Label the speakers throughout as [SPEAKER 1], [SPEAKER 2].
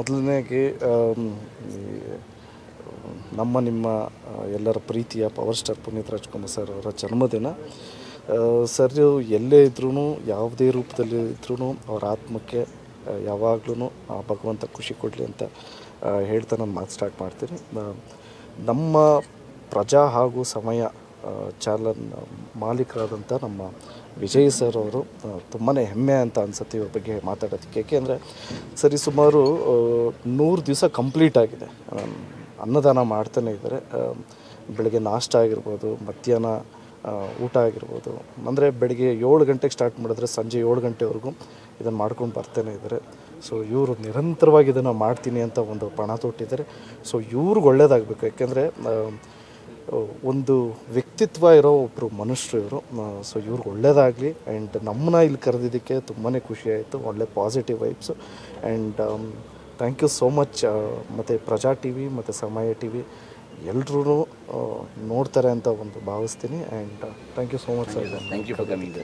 [SPEAKER 1] ಮೊದಲನೇಗೆ ನಿಮ್ಮ ಎಲ್ಲರ ಪ್ರೀತಿಯ power star Puneeth Rajkumar sir ಅವರ ಜನ್ಮದಿನ. ಸರ್ ಎಲ್ಲೇ ಇದ್ರೂ ಯಾವುದೇ ರೂಪದಲ್ಲಿ ಇದ್ರೂ ಅವರ ಆತ್ಮಕ್ಕೆ ಯಾವಾಗಲೂ ಆ ಭಗವಂತ ಖುಷಿ ಕೊಡಲಿ ಅಂತ ಹೇಳ್ತಾ ನಾನು ಮಾತು ಸ್ಟಾರ್ಟ್ ಮಾಡ್ತೀನಿ. ನಮ್ಮ ಪ್ರಜಾ ಹಾಗೂ ಸಮಯ ಚಾನಲ್ ಮಾಲೀಕರಾದಂಥ ನಮ್ಮ ವಿಜಯ್ ಸರ್ ಅವರು ತುಂಬಾ ಹೆಮ್ಮೆ ಅಂತ ಅನಿಸುತ್ತೆ ಇವ್ರ ಬಗ್ಗೆ ಮಾತಾಡೋದಕ್ಕೆ. ಏಕೆಂದರೆ ಸರಿ ಸುಮಾರು 100 ದಿವಸ ಕಂಪ್ಲೀಟ್ ಆಗಿದೆ ಅನ್ನದಾನ ಮಾಡ್ತಾನೆ ಇದ್ದಾರೆ. ಬೆಳಗ್ಗೆ ನಾಷ್ಟ ಆಗಿರ್ಬೋದು, ಮಧ್ಯಾಹ್ನ ಊಟ ಆಗಿರ್ಬೋದು, ಅಂದರೆ ಬೆಳಗ್ಗೆ 7 ಗಂಟೆಗೆ ಸ್ಟಾರ್ಟ್ ಮಾಡಿದ್ರೆ ಸಂಜೆ 7 ಗಂಟೆವರೆಗೂ ಇದನ್ನು ಮಾಡ್ಕೊಂಡು ಬರ್ತಾನೆ ಇದ್ದಾರೆ. ಸೊ ಇವರು ನಿರಂತರವಾಗಿ ಇದನ್ನು ಮಾಡ್ತೀನಿ ಅಂತ ಒಂದು ಪಣ ತೊಟ್ಟಿದ್ದಾರೆ. ಸೊ ಇವ್ರಿಗೆ ಒಳ್ಳೇದಾಗಬೇಕು. ಯಾಕೆಂದರೆ ಒಂದು ವ್ಯಕ್ತಿತ್ವ ಇರೋ ಒಬ್ಬರು ಮನುಷ್ಯರು ಇವರು. ಸೊ ಇವ್ರಿಗೆ ಒಳ್ಳೇದಾಗಲಿ. ಆ್ಯಂಡ್ ನಮ್ಮನ್ನ ಇಲ್ಲಿ ಕರೆದಿದ್ದಕ್ಕೆ ತುಂಬಾ ಖುಷಿ ಆಯಿತು. ಒಳ್ಳೆ positive vibes. And thank you so much. ಮತ್ತು ಪ್ರಜಾ ಟಿ ವಿ ಮತ್ತು ಸಮಯ ಟಿ ವಿ ಎಲ್ಲರೂ ನೋಡ್ತಾರೆ ಅಂತ ಒಂದು ಭಾವಿಸ್ತೀನಿ. And thank you so much sir.
[SPEAKER 2] Thank you for coming.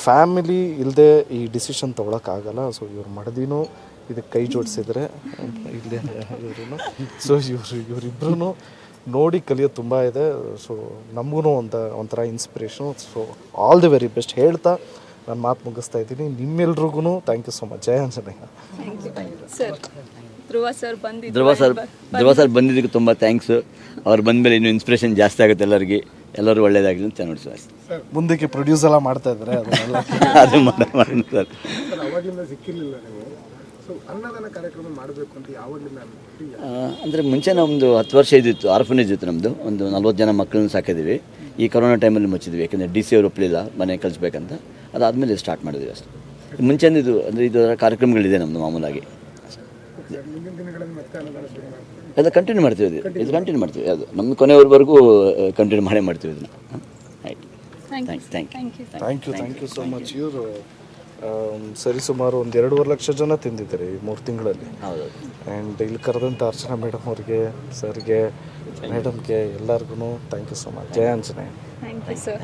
[SPEAKER 1] Family ಇಲ್ಲದೆ ಈ ಡಿಸಿಷನ್ ತೊಗೊಳಕ್ಕಾಗಲ್ಲ. ಸೊ ಇವ್ರು ಮಡದಿನೂ ಇದಕ್ಕೆ ಕೈ ಜೋಡಿಸಿದ್ರೆ ಇಲ್ಲೇ ಇವರು. ಸೊ ಇವರಿಬ್ಬರೂ ನೋಡಿ ಕಲಿಯೋದು ತುಂಬ ಇದೆ. ಸೊ ನಮಗೂ ಒಂಥರ inspiration. So all the very best ಹೇಳ್ತಾ ನಾನು ಮಾತು ಮುಗಿಸ್ತಾ ಇದ್ದೀನಿ. ನಿಮ್ಮೆಲ್ರಿಗೂ ಥ್ಯಾಂಕ್ ಯು ಸೊ ಮಚ್. ಜಯ ಆಂಜನೇಯ.
[SPEAKER 2] ಧ್ರುವ ಸರ್ ಬಂದಿದ್ದಕ್ಕೆ ತುಂಬ ಥ್ಯಾಂಕ್ಸು. ಅವ್ರು ಬಂದಮೇಲೆ ಇನ್ನೂ ಇನ್ಸ್ಪಿರೇಷನ್ ಜಾಸ್ತಿ ಆಗುತ್ತೆ ಎಲ್ಲರಿಗೆ. ಎಲ್ಲರೂ ಒಳ್ಳೇದಾಗಲಿ ಅಂತ ನೋಡಿ ಸರ್.
[SPEAKER 1] ಮುಂದಕ್ಕೆ ಪ್ರೊಡ್ಯೂಸ್ ಎಲ್ಲ ಮಾಡ್ತಾ ಇದ್ದಾರೆ ಅದನ್ನೆಲ್ಲ
[SPEAKER 2] ಅದು ಮಾಡೋಣ ಸರ್.
[SPEAKER 3] ಅವಾಗಿಂದ ಸಿಕ್ಕಿರಲಿಲ್ಲ ನೀವು. ಸೊ ಅನ್ನದಾನ ಕಾರ್ಯಕ್ರಮ ಮಾಡಬೇಕು ಅಂತ ಯಾವಾಗಲಿಂದ
[SPEAKER 2] ಅಂದರೆ ಮುಂಚೆ ನಮ್ಮದು 10 ವರ್ಷ ಇದ್ದಿತ್ತು, ಆರ್ಫನೇಜ್ ಇತ್ತು ನಮ್ಮದು. ಒಂದು 40 ಜನ ಮಕ್ಕಳನ್ನ ಸಾಕಿದ್ದೀವಿ. ಈ ಕೊರೋನಾ ಟೈಮಲ್ಲಿ ಮುಚ್ಚಿದ್ವಿ. ಯಾಕೆಂದರೆ DC ಅವರು ಒಪ್ಪಲಿಲ್ಲ ಮನೆ ಕಳಿಸ್ಬೇಕಂತ. ಅದಾದಮೇಲೆ ಸ್ಟಾರ್ಟ್ ಮಾಡಿದ್ವಿ ಅಷ್ಟೇ. ಮುಂಚೆನೇ ಇದು ಅಂದರೆ ಇದು ಕಾರ್ಯಕ್ರಮಗಳಿದೆ ನಮ್ಮದು ಮಾಮೂಲಾಗಿ.
[SPEAKER 3] ಮುಂದಿನ ದಿನಗಳಲ್ಲಿ ಮತ್ತೆ ಅನ್ನದಾನ ಶುರು ಮಾಡ್ತೀವಿ.
[SPEAKER 2] ಎಲ್ಲ ಕಂಟಿನ್ಯೂ ಮಾಡ್ತೀವಿ. ಇದು ಕಂಟಿನ್ಯೂ ಮಾಡ್ತೀವಿ. ಅದು ನಮ್ಮದು ಕೊನೆಯವರೆಗೂ ಕಂಟಿನ್ಯೂ ಮಾಡ್ತೀವಿ ಇದನ್ನು. ಆಯಿತು.
[SPEAKER 1] Thank you so much. ಇವರು ಸರಿ ಸುಮಾರು 1-2.5 ಲಕ್ಷ ಜನ ತಿಂದಿದ್ದಾರೆ ಈ 3 ತಿಂಗಳಲ್ಲಿ.
[SPEAKER 2] ಹೌದು.
[SPEAKER 1] ಆ್ಯಂಡ್ ಇಲ್ಲಿ ಕರೆದಂಥ ಅರ್ಚನಾ ಮೇಡಮ್ ಅವ್ರಿಗೆ, ಸರ್ಗೆ, ಮೇಡಮ್ಗೆ ಎಲ್ಲರಿಗೂ ಥ್ಯಾಂಕ್ ಯು ಸೊ ಮಚ್. ಜಯ ಆಂಜನೇಯ.
[SPEAKER 4] Thank you sir.